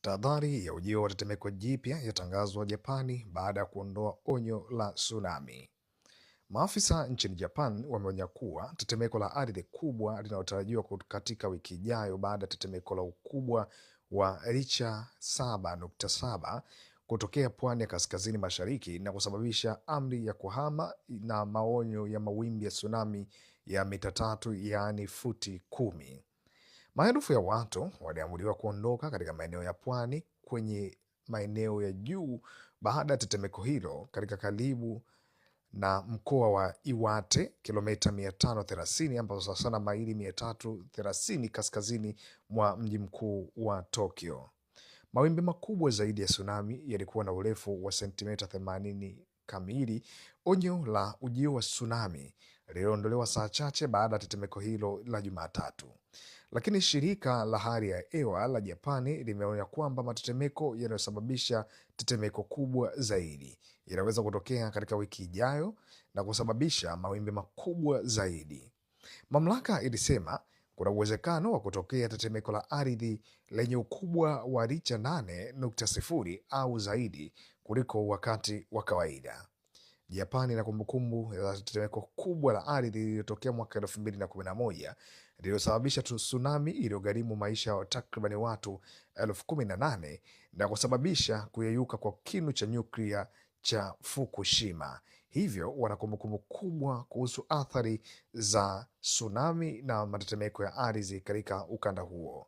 Tahadhari ya ujio wa tetemeko jipya yatangazwa Japani baada ya kuondoa onyo la tsunami. Maafisa nchini Japan wameonya kuwa tetemeko la ardhi kubwa linalotarajiwa katika wiki ijayo baada ya tetemeko la ukubwa wa Richter 7.7 kutokea pwani ya kaskazini mashariki na kusababisha amri ya kuhama na maonyo ya mawimbi ya tsunami ya mita 3, yaani futi 10. Maelfu ya watu waliamuriwa kuondoka katika maeneo ya pwani kwenye maeneo ya juu baada ya tetemeko hilo katika karibu na mkoa wa Iwate, kilomita 530 ambazo sawa sana maili 330 kaskazini mwa mji mkuu wa Tokyo. Mawimbi makubwa zaidi ya tsunami yalikuwa na urefu wa sentimita 80 kamili. Onyo la ujio wa tsunami liliondolewa saa chache baada ya tetemeko hilo la Jumatatu, lakini shirika la hali ya hewa la Japani limeonya kwamba matetemeko yanayosababisha tetemeko kubwa zaidi yanaweza kutokea katika wiki ijayo na kusababisha mawimbi makubwa zaidi. Mamlaka ilisema kuna uwezekano wa kutokea tetemeko la ardhi lenye ukubwa wa Richter 8.0 au zaidi kuliko wakati wa kawaida. Japani ina kumbukumbu ya tetemeko kubwa la ardhi lililotokea mwaka 2011 lililosababisha tsunami iliyogharimu maisha ya takriban watu 18,000 na kusababisha kuyeyuka kwa kinu cha nyuklia cha Fukushima. Hivyo wana kumbukumbu kubwa kuhusu athari za tsunami na matetemeko ya ardhi katika ukanda huo.